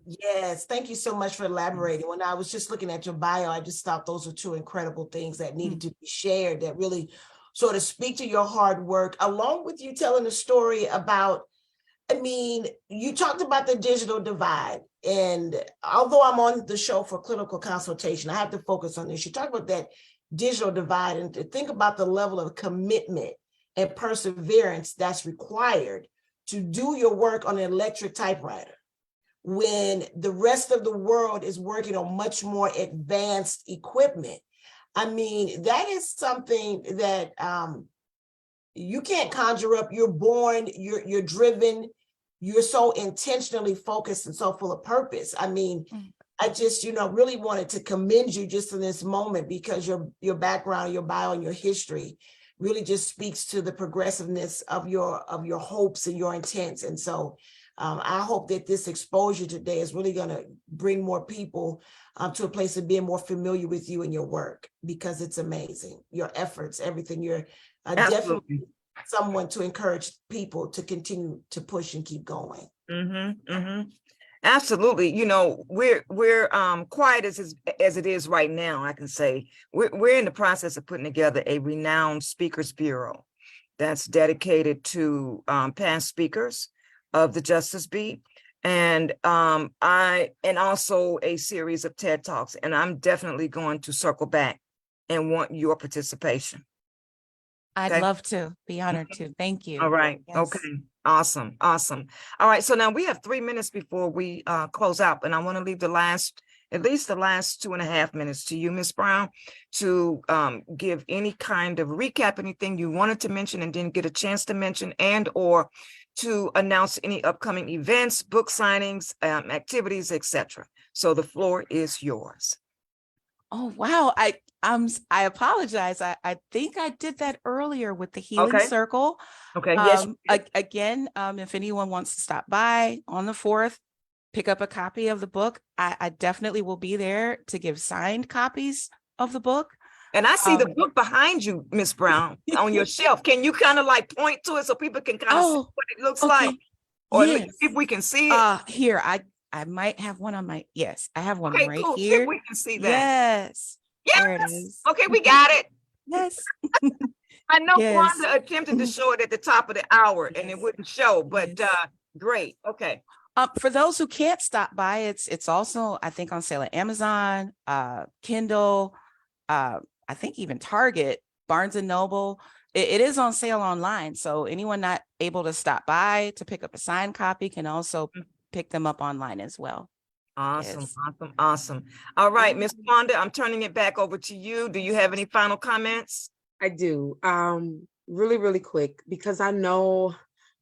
Yes, thank you so much for elaborating. When I was just looking at your bio, I just thought those were two incredible things that needed to be shared that really sort of speak to your hard work, along with you telling a story about, you talked about the digital divide. And although I'm on the show for clinical consultation, I have to focus on this. You talk about that digital divide and to think about the level of commitment and perseverance that's required to do your work on an electric typewriter when the rest of the world is working on much more advanced equipment. That is something that you can't conjure up. You're born, you're driven, you're so intentionally focused and so full of purpose. I just, really wanted to commend you just in this moment because your background, your bio, and your history really just speaks to the progressiveness of your hopes and your intents. And so I hope that this exposure today is really going to bring more people to a place of being more familiar with you and your work, because it's amazing. Your efforts, everything. You're definitely someone to encourage people to continue to push and keep going. Absolutely. You know, we're quiet as it is right now. I can say we're in the process of putting together a renowned speakers bureau that's dedicated to past speakers of the Justice Beat, and also a series of TED Talks. And I'm definitely going to circle back and want your participation. I'd Okay. love to, be honored to. Thank you. All right. Yes. Okay. Awesome. Awesome. All right. So now we have 3 minutes before we close out, and I want to leave at least the last 2.5 minutes to you, Miss Brown, to give any kind of recap, anything you wanted to mention and didn't get a chance to mention, and or to announce any upcoming events, book signings, activities, etc. So the floor is yours. Oh, wow. I apologize. I think I did that earlier with the Healing Okay. Circle. Okay. Yes. Again, if anyone wants to stop by on the 4th, pick up a copy of the book. I definitely will be there to give signed copies of the book. And I see the book behind you, Miss Brown, on your shelf. Can you kind of like point to it so people can kind of see what it looks like? Or yes. if we can see it. Here, I might have one on my, yes, I have one Okay, right cool. See here. if we can see that. Yes. There it Yes. is. Okay, we got it. Yes. I know Yes. Wanda attempted to show it at the top of the hour and it wouldn't show, but great. Okay. For those who can't stop by, it's also, I think, on sale at Amazon, Kindle, I think even Target, Barnes and Noble. It is on sale online. So anyone not able to stop by to pick up a signed copy can also pick them up online as well. Awesome. Yes. Awesome. Awesome. All right, Miss Wanda, I'm turning it back over to you. Do you have any final comments? I do. Really, really quick, because I know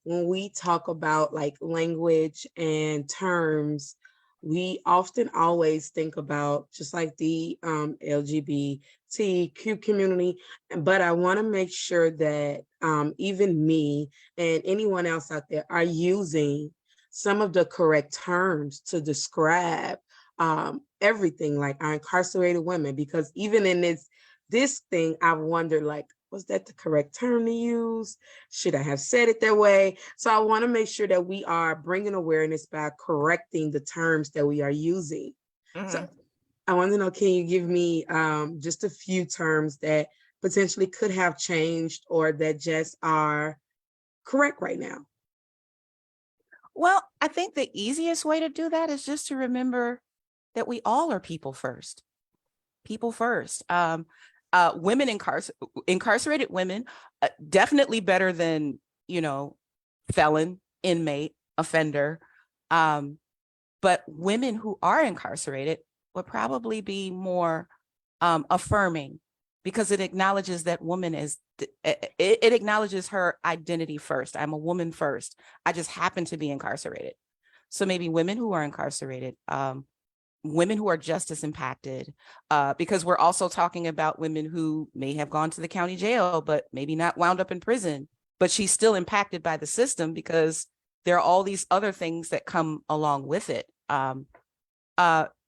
when we talk about like language and terms, we often always think about just like the LGBTQ community. But I want to make sure that even me and anyone else out there are using some of the correct terms to describe everything, like our incarcerated women, because even in this thing, I've wondered, like, was that the correct term to use? Should I have said it that way? So I want to make sure that we are bringing awareness by correcting the terms that we are using. So I want to know, can you give me just a few terms that potentially could have changed or that just are correct right now? Well, I think the easiest way to do that is just to remember that we all are people first. People first. Women incarcerated women, definitely better than, felon, inmate, offender. But women who are incarcerated would probably be more affirming, because it acknowledges that woman is, it acknowledges her identity first. I'm a woman first. I just happen to be incarcerated. So maybe women who are incarcerated, women who are justice impacted, because we're also talking about women who may have gone to the county jail, but maybe not wound up in prison, but she's still impacted by the system because there are all these other things that come along with it.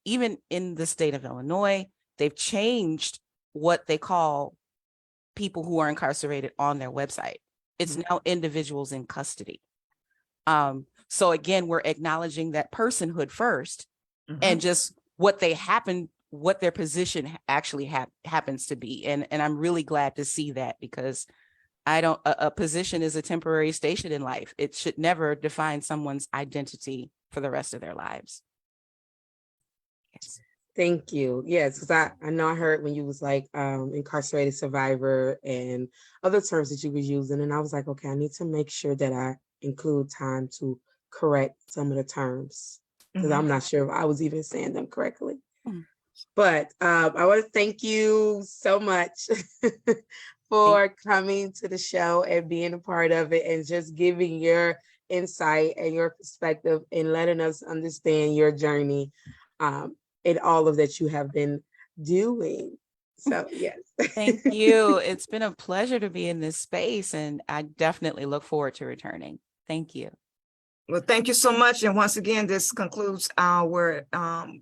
Even in the state of Illinois, they've changed what they call people who are incarcerated on their website. It's now individuals in custody. So again, we're acknowledging that personhood first, and just what their position actually happens to be. And I'm really glad to see that, because a position is a temporary station in life. It should never define someone's identity for the rest of their lives. Yes. Thank you. Yes, because I know I heard when you was like incarcerated survivor and other terms that you was using, and I was like, okay, I need to make sure that I include time to correct some of the terms, because I'm not sure if I was even saying them correctly. But I want to thank you so much for coming to the show and being a part of it, and just giving your insight and your perspective and letting us understand your journey and all of that you have been doing. So yes. Thank you. It's been a pleasure to be in this space, and I definitely look forward to returning. Thank you. Well, thank you so much. And once again, this concludes our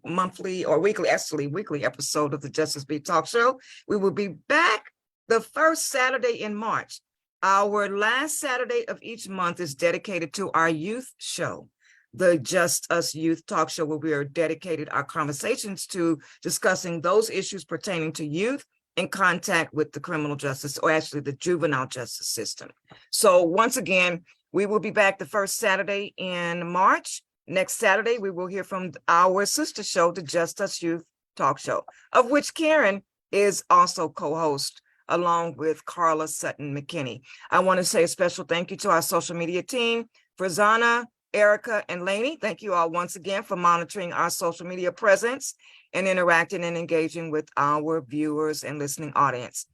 monthly or weekly episode of the Justice Beat Talk Show. We will be back the first Saturday in March. Our last Saturday of each month is dedicated to our youth show. the Just Us Youth Talk Show, where we are dedicated our conversations to discussing those issues pertaining to youth in contact with the criminal justice, or actually the juvenile justice system. So once again, we will be back the first Saturday in March. Next Saturday, we will hear from our sister show, the Just Us Youth Talk Show, of which Karen is also co-host, along with Carla Sutton McKinney. I want to say a special thank you to our social media team, Frizana, Erica, and Lainey. Thank you all once again for monitoring our social media presence and interacting and engaging with our viewers and listening audience.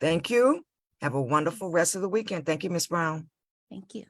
Thank you. Have a wonderful rest of the weekend. Thank you, Ms. Brown. Thank you.